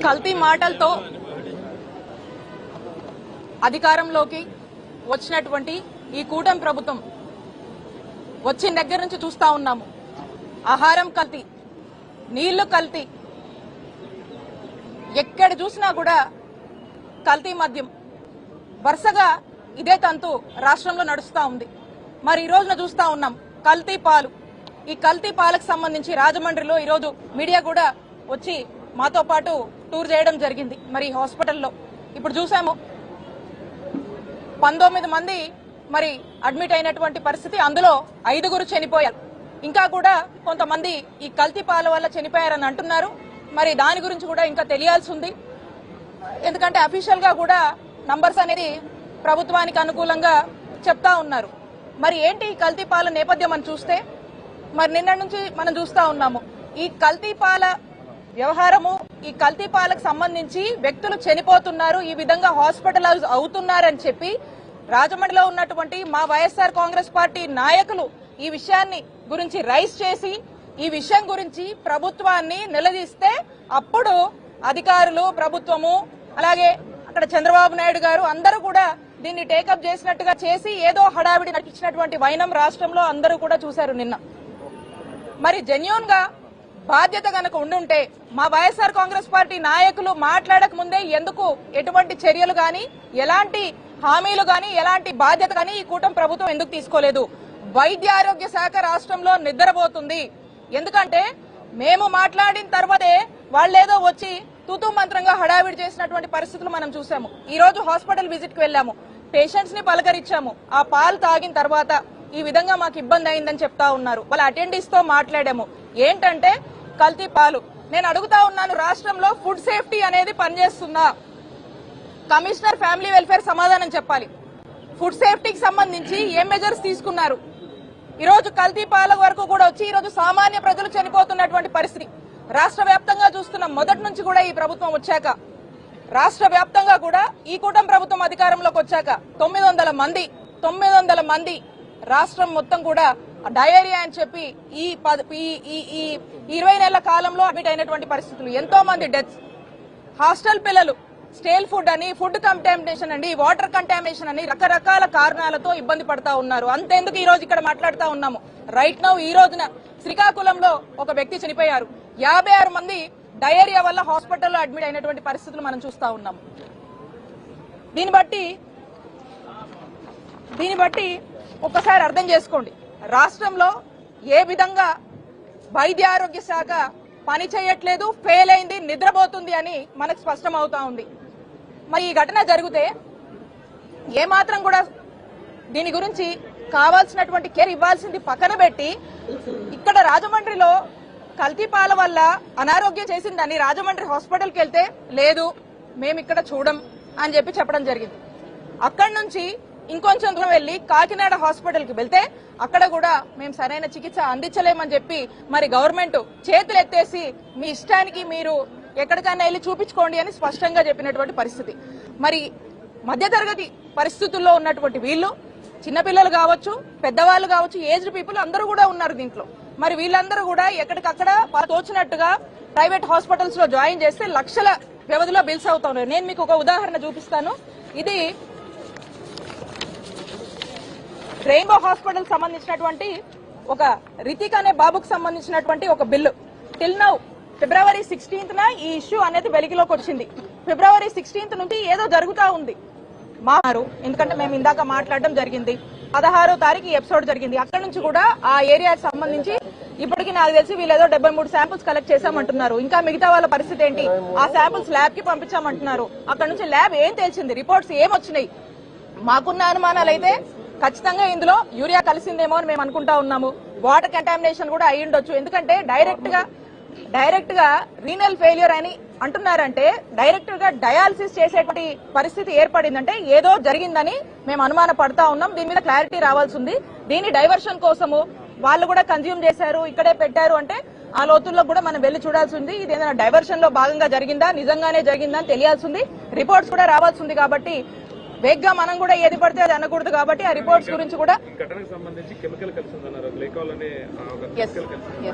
కల్తీ మాటలతో అధికారంలోకి వచ్చినటువంటి ఈ కూటమి ప్రభుత్వం వచ్చిన దగ్గర నుంచి చూస్తా ఉన్నాము. ఆహారం కల్తీ, నీళ్లు కల్తీ, ఎక్కడ చూసినా కూడా కల్తీ మద్యం వరుసగా ఇదే తంతు రాష్ట్రంలో నడుస్తా ఉంది. మరి ఈ రోజున చూస్తా ఉన్నాం కల్తీ పాలు. ఈ కల్తీ పాలకు సంబంధించి రాజమండ్రిలో ఈరోజు మీడియా కూడా వచ్చి మాతో పాటు టూర్ చేయడం జరిగింది. మరి హాస్పిటల్లో ఇప్పుడు చూసాము 19 మంది మరి అడ్మిట్ అయినటువంటి పరిస్థితి, అందులో 5గురు చనిపోయారు. ఇంకా కూడా కొంతమంది ఈ కల్తీ పాల వల్ల చనిపోయారని అంటున్నారు. మరి దాని గురించి కూడా ఇంకా తెలియాల్సి ఉంది. ఎందుకంటే అఫీషియల్ గా కూడా నంబర్స్ అనేది ప్రభుత్వానికి అనుకూలంగా చెప్తా ఉన్నారు. మరి ఏంటి ఈ కల్తీ పాల నేపథ్యం అని చూస్తే, మరి నిన్న నుంచి మనం చూస్తా ఉన్నాము ఈ కల్తీ పాల వ్యవహారము. ఈ కల్తీ పాలకు సంబంధించి వ్యక్తులు చనిపోతున్నారు, ఈ విధంగా హాస్పిటలైజ్ అవుతున్నారని చెప్పి రాజమండ్రిలో ఉన్నటువంటి మా వైఎస్ఆర్ కాంగ్రెస్ పార్టీ నాయకులు ఈ విషయాన్ని గురించి రైజ్ చేసి ఈ విషయం గురించి ప్రభుత్వాన్ని నిలదీస్తే అప్పుడు అధికారులు, ప్రభుత్వము, అలాగే అక్కడ చంద్రబాబు నాయుడు గారు అందరూ కూడా దీన్ని టేకప్ చేసినట్టుగా చేసి ఏదో హడావిడి నటించినటువంటి వైనం రాష్ట్రంలో అందరూ కూడా చూశారు నిన్న. మరి జెన్యూన్ గా బాధ్యత కనుక ఉండుంటే మా వైఎస్ఆర్ కాంగ్రెస్ పార్టీ నాయకులు మాట్లాడక ముందే ఎందుకు ఎటువంటి చర్యలు గాని, ఎలాంటి హామీలు గాని, ఎలాంటి బాధ్యత గాని ఈ కూటమి ప్రభుత్వం ఎందుకు తీసుకోలేదు? వైద్య ఆరోగ్య శాఖ రాష్ట్రంలో నిద్రపోతుంది. ఎందుకంటే మేము మాట్లాడిన తర్వాతే వాళ్ళేదో వచ్చి తూతూ మంత్రంగా హడావిడి చేసినటువంటి పరిస్థితులు మనం చూసాము. ఈ రోజు హాస్పిటల్ విజిట్ కి వెళ్లాము, పేషెంట్స్ ని పలకరించాము. ఆ పాలు తాగిన తర్వాత ఈ విధంగా మాకు ఇబ్బంది అయిందని చెప్తా ఉన్నారు. వాళ్ళ అటెండీస్ తో మాట్లాడాము. ఏంటంటే కల్తీ పాలు. నేను అడుగుతా ఉన్నాను, రాష్ట్రంలో ఫుడ్ సేఫ్టీ అనేది పనిచేస్తుందా? కమిషనర్ ఫ్యామిలీ వెల్ఫేర్ సమాధానం చెప్పాలి. ఫుడ్ సేఫ్టీకి సంబంధించి ఏం మెజర్స్ తీసుకున్నారు? ఈ రోజు కల్తీ పాల వరకు కూడా వచ్చి ఈ రోజు సామాన్య ప్రజలు చనిపోతున్నటువంటి పరిస్థితి రాష్ట్ర వ్యాప్తంగా చూస్తున్నాం. మొదటి నుంచి కూడా ఈ ప్రభుత్వం వచ్చాక రాష్ట్ర వ్యాప్తంగా కూడా ఈ కూటమి ప్రభుత్వం అధికారంలోకి వచ్చాక 900 మంది రాష్ట్రం మొత్తం కూడా డయేరియా అని చెప్పి ఈ 20 నెలల కాలంలో అడ్మిట్ అయినటువంటి పరిస్థితులు, ఎంతో మంది డెత్స్, హాస్టల్ పిల్లలు స్టేల్ ఫుడ్ అని, ఫుడ్ కంటామినేషన్ అని, వాటర్ కంటామినేషన్ అని రకరకాల కారణాలతో ఇబ్బంది పడతా ఉన్నారు. అంతేందుకు ఈ రోజు ఇక్కడ మాట్లాడుతా ఉన్నాము. రైట్ నౌ ఈ రోజున శ్రీకాకుళంలో ఒక వ్యక్తి చనిపోయారు. 56 మంది డయేరియా వల్ల హాస్పిటల్లో అడ్మిట్ అయినటువంటి పరిస్థితులు మనం చూస్తా ఉన్నాము. దీన్ని బట్టి ఒక్కసారి అర్థం చేసుకోండి, రాష్ట్రంలో ఏ విధంగా వైద్య ఆరోగ్య శాఖ పని చేయట్లేదు, ఫెయిల్ అయింది, నిద్రపోతుంది అని మనకు స్పష్టం అవుతా ఉంది. మరి ఈ ఘటన జరిగితే ఏమాత్రం కూడా దీని గురించి కావాల్సినటువంటి కేర్ ఇవ్వాల్సింది పక్కన పెట్టి ఇక్కడ రాజమండ్రిలో కల్తీ పాల వల్ల అనారోగ్యం చేసిందని రాజమండ్రి హాస్పిటల్కి వెళ్తే లేదు మేము ఇక్కడ చూడం అని చెప్పడం జరిగింది. అక్కడి నుంచి ఇంకొంచెం దూరం వెళ్లి కాకినాడ హాస్పిటల్కి వెళ్తే అక్కడ కూడా మేము సరైన చికిత్స అందించలేమని చెప్పి మరి గవర్నమెంట్ చేతులు ఎత్తేసి మీ ఇష్టానికి మీరు ఎక్కడికైనా వెళ్ళి చూపించుకోండి అని స్పష్టంగా చెప్పినటువంటి పరిస్థితి. మరి మధ్యతరగతి పరిస్థితుల్లో ఉన్నటువంటి వీళ్ళు, చిన్నపిల్లలు కావచ్చు, పెద్దవాళ్ళు కావచ్చు, ఏజ్డ్ పీపుల్ అందరూ కూడా ఉన్నారు దీంట్లో. మరి వీళ్ళందరూ కూడా ఎక్కడికక్కడ తోచినట్టుగా ప్రైవేట్ హాస్పిటల్స్ లో జాయిన్ చేస్తే లక్షల వ్యవధిలో బిల్స్ అవుతా ఉన్నారు. నేను మీకు ఒక ఉదాహరణ చూపిస్తాను. ఇది రెయిన్బో హాస్పిటల్ సంబంధించినటువంటి ఒక రితిక్ అనే బాబుకు సంబంధించినటువంటి ఒక బిల్లు. టిల్ నౌ ఫిబ్రవరి 16th ఈ ఇష్యూ అనేది వెలికిలోకి వచ్చింది. ఫిబ్రవరి 16th నుంచి ఏదో జరుగుతా ఉంది. ఎందుకంటే మేము ఇందాక మాట్లాడడం జరిగింది, 16వ తారీఖు ఈ ఎపిసోడ్ జరిగింది. అక్కడ నుంచి కూడా ఆ ఏరియాకి సంబంధించి ఇప్పటికీ నాకు తెలిసి వీళ్ళు ఏదో 73 శాంపుల్స్ కలెక్ట్ చేశామంటున్నారు. ఇంకా మిగతా వాళ్ళ పరిస్థితి ఏంటి? ఆ శాంపుల్స్ ల్యాబ్ కి పంపించామంటున్నారు. అక్కడ నుంచి ల్యాబ్ ఏం తేల్చింది, రిపోర్ట్స్ ఏమొచ్చినాయి? మాకున్న అనుమానాలు అయితే ఖచ్చితంగా ఇందులో యూరియా కలిసిందేమో అని మేము అనుకుంటా ఉన్నాము. వాటర్ కంటామినేషన్ కూడా అయ్యి ఉండొచ్చు. ఎందుకంటే డైరెక్ట్ గా రీనల్ ఫెయిల్యూర్ అని అంటున్నారంటే డైరెక్ట్ గా డయాలసిస్ చేసేటువంటి పరిస్థితి ఏర్పడిందంటే ఏదో జరిగిందని మేము అనుమాన పడతా ఉన్నాం. దీని మీద క్లారిటీ రావాల్సి ఉంది. దీని డైవర్షన్ కోసము వాళ్ళు కూడా కన్జ్యూమ్ చేశారు, ఇక్కడే పెట్టారు అంటే ఆ లోతుల్లో కూడా మనం వెళ్లి చూడాల్సి ఉంది. ఇది ఏదైనా డైవర్షన్ లో భాగంగా జరిగిందా, నిజంగానే జరిగిందా అని తెలియాల్సి ఉంది. రిపోర్ట్స్ కూడా రావాల్సి ఉంది. కాబట్టి వేగ్గా మనం కూడా ఏది పడితే అది అనకూడదు కాబట్టి ఆ రిపోర్ట్స్ గురించి కూడా ఘటనకు సంబంధించి కెమికల్ కలిసిందన్నారు గ్లైకాల్ అనే కెమికల్ కలిసింది.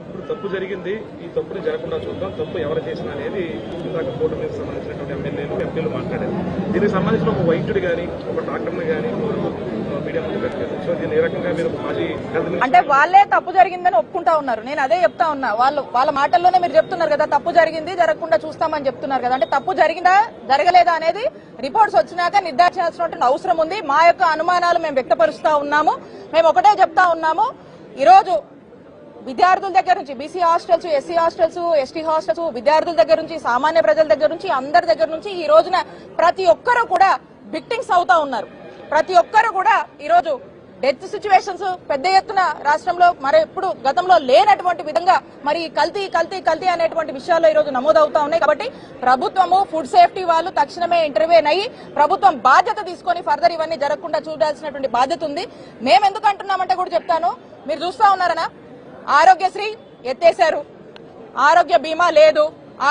ఇప్పుడు తప్పు జరిగింది, ఈ తప్పుని జరగకుండా చూద్దాం, తప్పు ఎవరు చేసినా అనేది ఇందాక కూటమికి సంబంధించినటువంటి ఎమ్మెల్యేలు ఎంపీలు మాట్లాడారు. దీనికి సంబంధించిన ఒక వైద్యుడు కానీ ఒక డాక్టర్ని కానీ మీడియా ముందు పెట్టారు. సో దీన్ని ఏ రకంగా మీరు మాజీ అంటే వాళ్ళే తప్పు జరిగిందని ఒప్పుకుంటా ఉన్నారు. నేను అదే చెప్తా ఉన్నా, వాళ్ళ మాటల్లోనే మీరు చెప్తున్నారు కదా తప్పు జరిగింది జరగకుండా చూస్తామని చెప్తున్నారు కదా. అంటే తప్పు జరిగిందా జరగలేదా అనేది రిపోర్ట్స్ వచ్చినాక నిర్ధారించాల్సినటువంటి అవసరం ఉంది. మా యొక్క అనుమానాలు మేము వ్యక్తపరుస్తా ఉన్నాము. మేము ఒకటే చెప్తా ఉన్నాము, ఈరోజు విద్యార్థుల దగ్గర నుంచి BC hostels, SC hostels, ST hostels, విద్యార్థుల దగ్గర నుంచి సామాన్య ప్రజల దగ్గర నుంచి అందరి దగ్గర నుంచి ఈ రోజున ప్రతి ఒక్కరు కూడా విక్టిమ్స్ అవుతా ఉన్నారు. ప్రతి ఒక్కరు కూడా ఈరోజు డెత్ సిచ్యువేషన్స్ పెద్ద ఎత్తున రాష్ట్రంలో మరి ఎప్పుడు గతంలో లేనటువంటి విధంగా మరి కల్తీ అనేటువంటి విషయాల్లో ఈ రోజు నమోదవుతా ఉన్నాయి. కాబట్టి ప్రభుత్వము ఫుడ్ సేఫ్టీ వాళ్ళు తక్షణమే ఇంటర్వ్యూన్ అయ్యి ప్రభుత్వం బాధ్యత తీసుకొని ఫర్దర్ ఇవన్నీ జరగకుండా చూడాల్సినటువంటి బాధ్యత ఉంది. మేము ఎందుకు అంటున్నామంటే కూడా చెప్తాను, మీరు చూస్తా ఉన్నారనా ఆరోగ్యశ్రీ ఎత్తేశారు, ఆరోగ్య బీమా లేదు,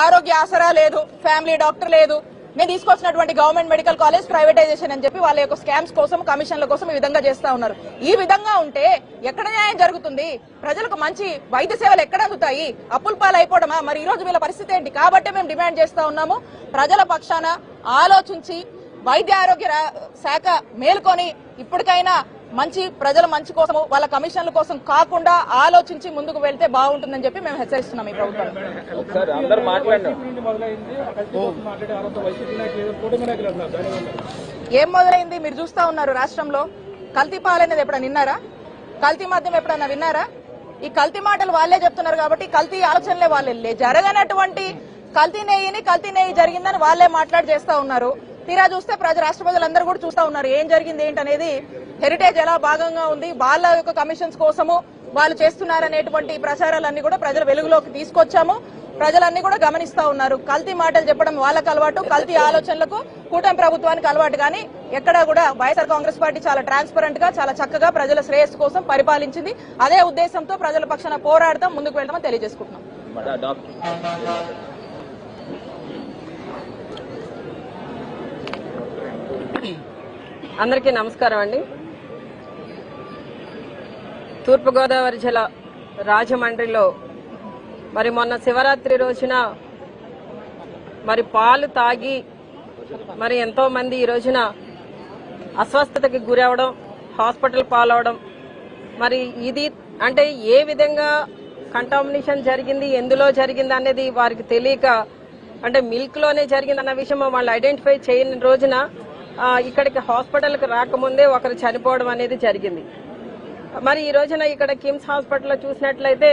ఆరోగ్య ఆసరా లేదు, ఫ్యామిలీ డాక్టర్ లేదు. నేను తీసుకొచ్చినటువంటి గవర్నమెంట్ మెడికల్ కాలేజ్ ప్రైవేటైజేషన్ అని చెప్పి వాళ్ళ యొక్క స్కామ్స్ కోసం కమిషన్ల కోసం ఈ విధంగా చేస్తా ఉన్నారు. ఈ విధంగా ఉంటే ఎక్కడ న్యాయం జరుగుతుంది? ప్రజలకు మంచి వైద్య సేవలు ఎక్కడ అందుతాయి? అప్పుల పాలు అయిపోవడమా? మరి ఈ రోజు వీళ్ళ పరిస్థితి ఏంటి? కాబట్టి మేము డిమాండ్ చేస్తా ఉన్నాము, ప్రజల పక్షాన ఆలోచించి వైద్య ఆరోగ్య శాఖ మేల్కొని ఇప్పటికైనా ప్రజల మంచి కోసం వాళ్ళ కమిషన్ల కోసం కాకుండా ఆలోచించి ముందుకు వెళ్తే బాగుంటుందని చెప్పి మేము హెచ్చరిస్తున్నాం ఈ ప్రభుత్వం. ఏం మొదలైంది మీరు చూస్తా ఉన్నారు. రాష్ట్రంలో కల్తీ పాలనేది ఎప్పుడైనా విన్నారా? కల్తీ మద్యం ఎప్పుడైనా విన్నారా? ఈ కల్తీ మాటలు వాళ్ళే చెప్తున్నారు కాబట్టి కల్తీ ఆలోచనలే వాళ్ళే. జరగనటువంటి కల్తీ నెయ్యి జరిగిందని వాళ్ళే మాట్లాడి చేస్తా ఉన్నారు. తీరా చూస్తే రాష్ట్ర ప్రజలందరూ కూడా చూస్తా ఉన్నారు ఏం జరిగింది ఏంటనేది. హెరిటేజ్ ఎలా భాగంగా ఉంది, వాళ్ళ యొక్క కమిషన్స్ కోసము వాళ్ళు చేస్తున్నారనేటువంటి ప్రచారాలన్నీ కూడా ప్రజల వెలుగులోకి తీసుకొచ్చాము. ప్రజలన్నీ కూడా గమనిస్తా ఉన్నారు. కల్తీ మాటలు చెప్పడం వాళ్ళకు అలవాటు, కల్తీ ఆలోచనలకు కూటమి ప్రభుత్వానికి అలవాటు. కానీ ఎక్కడా కూడా వైఎస్ఆర్ కాంగ్రెస్ పార్టీ చాలా ట్రాన్స్పరెంట్ గా చాలా చక్కగా ప్రజల శ్రేయస్సు కోసం పరిపాలించింది. అదే ఉద్దేశంతో ప్రజల పక్షాన పోరాడతాం, ముందుకు వెళ్తామని తెలియజేసుకుంటున్నాం. అందరికీ నమస్కారం అండి. తూర్పుగోదావరి జిల్లా రాజమండ్రిలో మరి మొన్న శివరాత్రి రోజున మరి పాలు తాగి మరి ఎంతో మంది ఈ రోజున అస్వస్థతకి గురవడం, హాస్పిటల్ పాలవడం, మరి ఇది అంటే ఏ విధంగా కంటామినేషన్ జరిగింది, ఎందులో జరిగింది అనేది వారికి తెలియక, అంటే మిల్క్ లోనే జరిగింది అన్న విషయం వాళ్ళు ఐడెంటిఫై చేయని రోజున ఇక్కడికి హాస్పిటల్కి రాకముందే ఒకరు చనిపోవడం అనేది జరిగింది. మరి ఈ రోజున ఇక్కడ కిమ్స్ హాస్పిటల్లో చూసినట్లయితే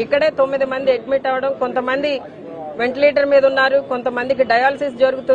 ఇక్కడే 9 మంది అడ్మిట్ అవ్వడం, కొంతమంది వెంటిలేటర్ మీద ఉన్నారు, కొంతమందికి డయాలసిస్ జరుగుతుంది.